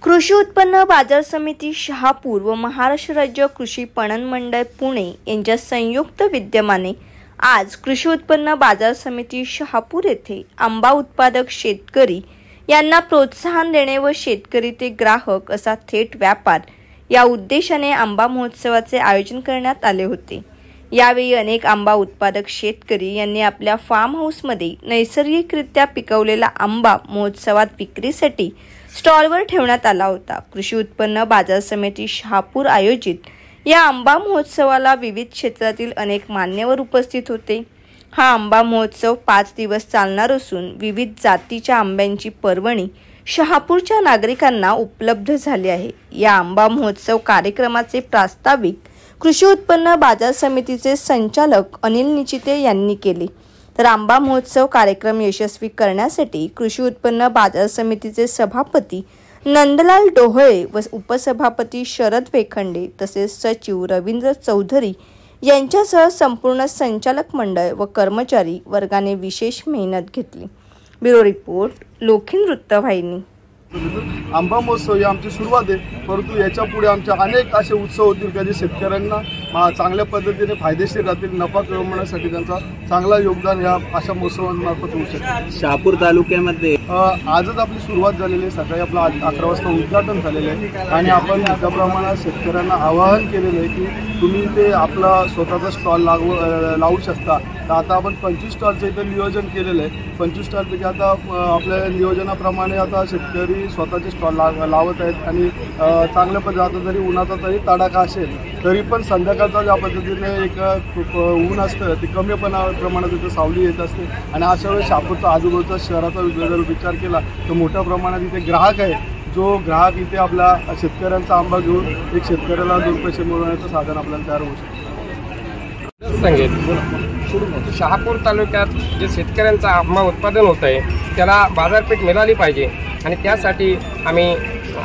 कृषी उत्पन्न बाजार समिती शहापूर व महाराष्ट्र राज्य कृषी पणन मंडळ पुणे यांच्या संयुक्त विद्यमाने आज कृषी उत्पन्न बाजार समिती शहापूर येथे आंबा उत्पादक शेतकरी यांना प्रोत्साहन देणे व शेतकरी ते ग्राहक असा थेट व्यापार या उद्देशाने आंबा महोत्सवाचे आयोजन करण्यात आले होते। यावेळी अनेक आंबा उत्पादक शेतकरी यांनी आपल्या फार्म हाऊसमध्ये नैसर्गिकरित्या पिकवलेला आंबा महोत्सवात विक्रीसाठी स्टॉलवर ठेवण्यात आला होता। कृषी उत्पन्न बाजार समिती शहापूर आयोजित या आंबा महोत्सवाला विविध क्षेत्रातील अनेक मान्यवर उपस्थित होते। हा आंबा महोत्सव 5 दिवस चालणार असून विविध जातीच्या आंब्यांची पर्वणी शहापूरच्या नागरिकांना उपलब्ध झाली आहे। या आंबा महोत्सव कार्यक्रमाचे प्रास्ताविक कृषी उत्पन्न बाजार समितीचे संचालक अनिल निचिते यांनी केले। तर आंबा महोत्सव कार्यक्रम यशस्वी करण्यासाठी कृषी उत्पन्न बाजार समितीचे सभापती नंदलाल डोहळे व उपसभापती शरद वेखंडे तसेच सचिव रवींद्र चौधरी यांच्यासह संपूर्ण संचालक मंडळ व कर्मचारी वर्गाने विशेष मेहनत घेतली। ब्युरो रिपोर्ट लोखिन वृत्तवाहिनी। आंबा महोत्सव ही आमची सुरुवात आहे, परंतु याच्या पुढे आमच्या अनेक असे उत्सव होतील का जे शेतकऱ्यांना चांगल्या पद्धतीने फायदेशीर राहतील, नफा कमवण्यासाठी त्यांचा चांगला योगदान या अशा महोत्सवांमार्फत होऊ शकते। शहापूर तालुक्यामध्ये आजच आपली सुरुवात झालेली आहे। सकाळी आपलं 11 वाजता उद्घाटन झालेलं आहे आणि आपण मोठ्या प्रमाणात शेतकऱ्यांना आवाहन केलेलं आहे की तुम्ही ते आपला स्वतःचा स्टॉल लावू शकता। तर आता आपण 25 स्टॉलचं इथं नियोजन केलेलं आहे। 25 स्टॉलपैकी आता आपल्या नियोजनाप्रमाणे आता शेतकरी स्वतःचे स्टॉल लावत आहेत आणि चांगल्या पद्धतीने जरी उन्हाचा तरी तडाखा असेल तरी पण संध्याकाळचा ज्या पद्धतीने एक ऊन असतं ते कमी प्रमाणात तिथं सावली येत असते आणि अशा वेळेस शहापूरचा आजूबाजूचा शहराचा जर विचार केला तर मोठ्या प्रमाणात इथे ग्राहक आहे, जो ग्राहक इथे आपला शेतकऱ्यांचा आंबा घेऊन एक शेतकऱ्याला 2 पैसे मिळवण्याचं साधन आपल्याला तयार होऊ शकतं। सांगेल शहापूर तालुक्यात जे शेतकऱ्यांचा आंबा उत्पादन होत आहे त्याला बाजारपेठ मिळाली पाहिजे आणि त्यासाठी आम्ही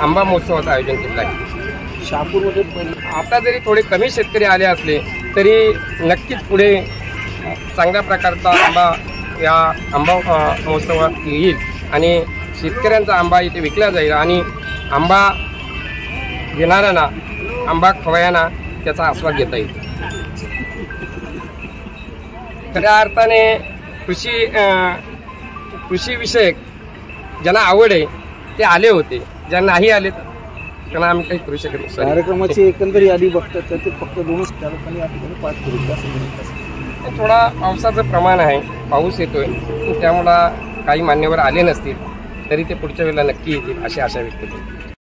आंबा महोत्सवाचं आयोजन केलं आहे। शहापूरमध्ये आता जरी थोडे कमी शेतकरी आले असले तरी नक्कीच पुढे चांगल्या प्रकारचा आंबा या आंबा महोत्सवात येईल आणि शेतकऱ्यांचा आंबा इथे विकला जाईल आणि आंबा घेणाऱ्यांना आंबा खवयांना त्याचा आस्वाद घेता येईल। खऱ्या अर्थाने कृषीविषयक ज्यांना आवड आहे ते आले होते, ज्यांना नाही आले त्यांना आम्ही काही करू शकत नाही। कार्यक्रमाची एकंदर यादी बघतात तर ते फक्त 2च तालुक्यांनी या ठिकाणी पाठ करू। थोडा पावसाचं प्रमाण आहे, पाऊस येतोय त्यामुळं काही मान्यवर आले नसतील तरी ते पुढच्या वेळेला नक्की येतील अशी आशा व्यक्त करतो।